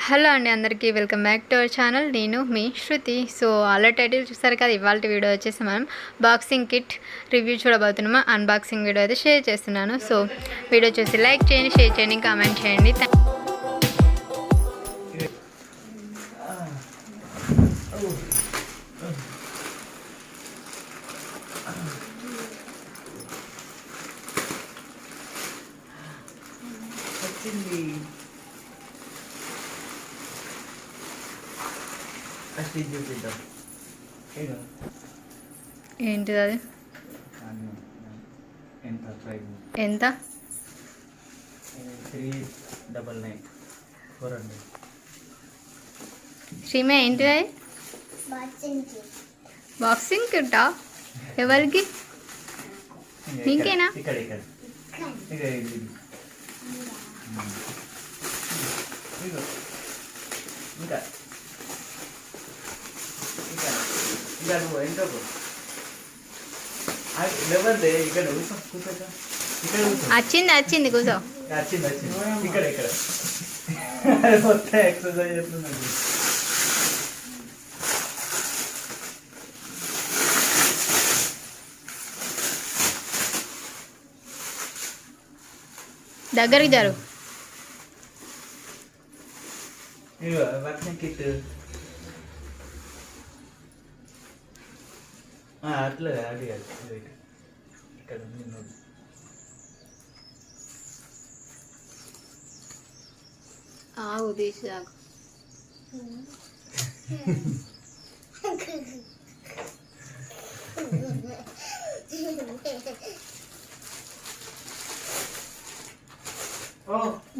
Hello అండి అందరికీ welcome back to our channel నేను మీ శృతి. సో ఆల్రెడీ టైటిల్ చూసారు కదా, ఇవాళ వీడియో వచ్చేసి మనం బాక్సింగ్ కిట్ రివ్యూ చూడబోతున్నాము. అన్బాక్సింగ్ వీడియో అయితే షేర్ చేస్తున్నాను. సో వీడియో చూసి లైక్ చేయండి, షేర్ చేయండి, కామెంట్ చేయండి. ఏంటిది అది? ఎంత? 399 శ్రీమే ఏంటిది అది? బాక్సింగ్ కిట్టా? ఎవరికి? నీకేనా? వచ్చింది వచ్చింది కూర్చో. ఇక్కడ మొత్తం ఎక్సర్సైజ్ చేస్తున్నాడు. దగ్గరికి జరు. కిట్ అట్లా అది ఇక్కడ ఆగు తీసి ఆగు.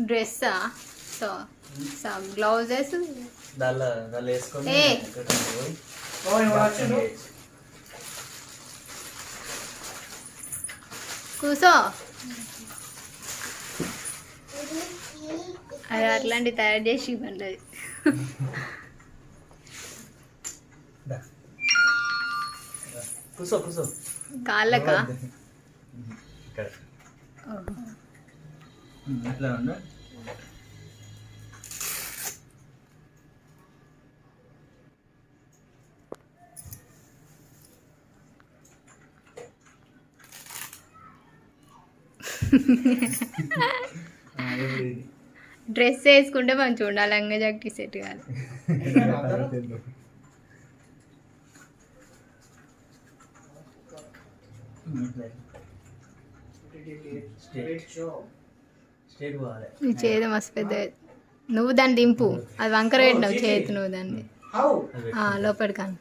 డ్రెస్సా? సో గ్లౌజెస్ వేసుకొని కూసో. అది అట్లాంటి తయారు చేసి ఇవ్వండి. అది కూసో కూసో కాళ్ళకా? అట్లా ఉండు. డ్రెస్ వేసుకుంటే మంచిగా ఉండాలి, లంగా జాకెట్ సెట్ కాదు. నీ చేతి మస్తు పెద్ద. నువ్వు దాన్ని దింపు, అది వంకర పెట్టినావు చేతి. నువ్వు దాన్ని లోపలి కానీ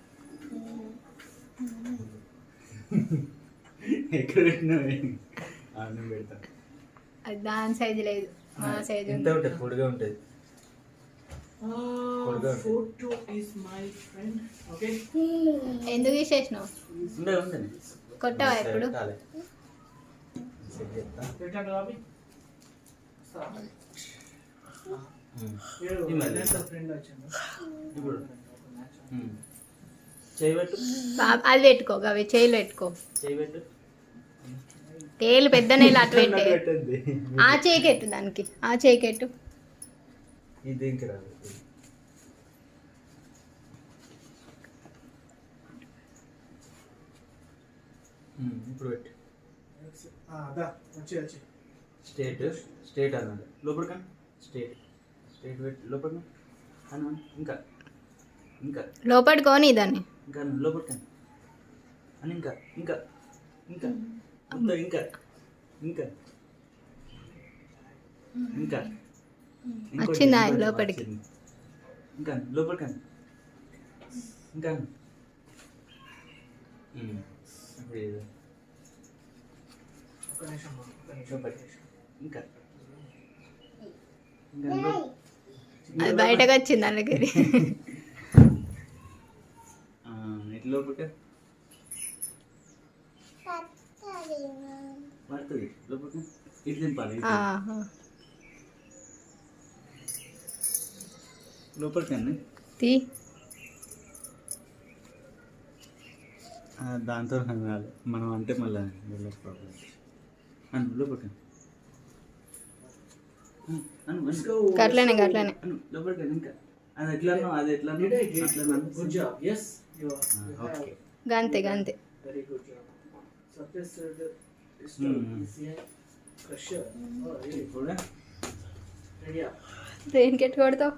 అది దాని సైజు లేదు, మా సైజు పొడిగా ఉంటుంది. ఎందుకు తీసేసినావు? కొట్టావా ఎప్పుడు? అది పెట్టుకో, అవి చేయిలు పెట్టుకో. తేలు పెద్ద నేలు అటు పెట్టే. ఆ చేయికెట్టు, దానికి ఆ చేయికెట్టు. ఇప్పుడు పెట్టి స్టేట్ స్టేట్ అన్నాడు. లోపల కానీ స్టేట్ స్టేట్ పెట్టి లోపల అన్న. ఇంకా ఇంకా లోపడుకోని దాన్ని ఇంకా లోపల కానీ అని. ఇంకా ఇంకా ఇంకా మొత్తం ఇంకా ఇంకా ఇంకా వచ్చిందా లోపలికి? ఇంకా లోపల కానీ ఇంకా ఇంకా అది బయటకు వచ్చింది అందుకే. ఇట్లా లోపల పడుతుంది. లోపల ఇటు దింపాలి. లోపలికి తీ. దాంతో మనం అంటే మళ్ళీ ప్రాబ్లం. లోపలికి గట్లనే లోపలికి ఇంకా అది ఎట్లనో అది ఎట్లనో Good job. Yes, you are. Okay గంతే Very good job. Surface is easier. Pressure. Oh, really? ఇప్పుడు Ready up. దేనికి ఎట్టు కొడతావు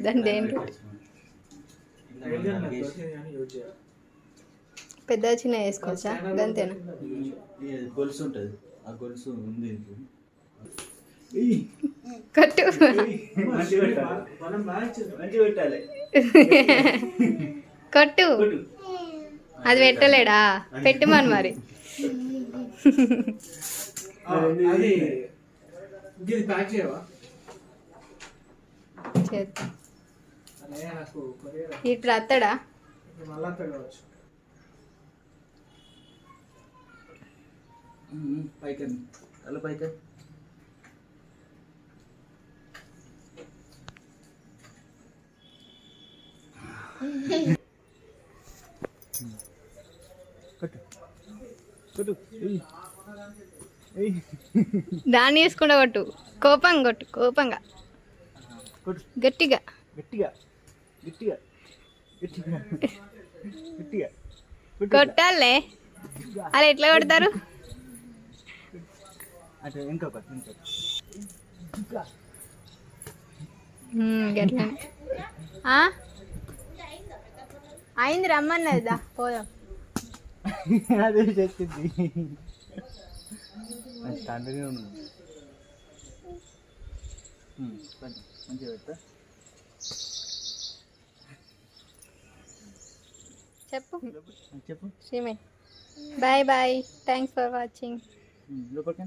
దాన్ని దేంట్లో Failure method అని యూజ్ చేయాలి. పెద్ద చిన్న వేసుకోవచ్చా గంతేనా గొలుసు ఉంటుంది ఆ గొలుసు ఉంది కట్టు మంచి పెట్టాలి మనం మ్యాచ్ మంచి పెట్టాలి కొట్టు అది పెట్టలేడా పెట్టుమని మరి అది ఇది ప్యాక్ చేయవా చేద్దా అనే నాకు కొరియర్ ఇటు అత్తడా మళ్ళా పెడవచ్చు. పైకి తల పైకి కొట్టు కొట్టు దాన్ని వేసుకుంటా కొట్టు కోపంగా కొట్టు కోపంగా కొట్టు గట్టిగా గట్టిగా గట్టిగా గట్టిగా గట్టిగా కొట్టాలే అలా ఎట్లా కొడతారు అంటే ఇంకొకటి గట్లనే అయింది రమ్మన్నదా పోదాం అదే చెప్పింది స్టాండర్డ్గా ఉన్నాను మంచిగా పెడతా చెప్పు చెప్పు శ్రీమే bye bye thanks for watching లోపలికి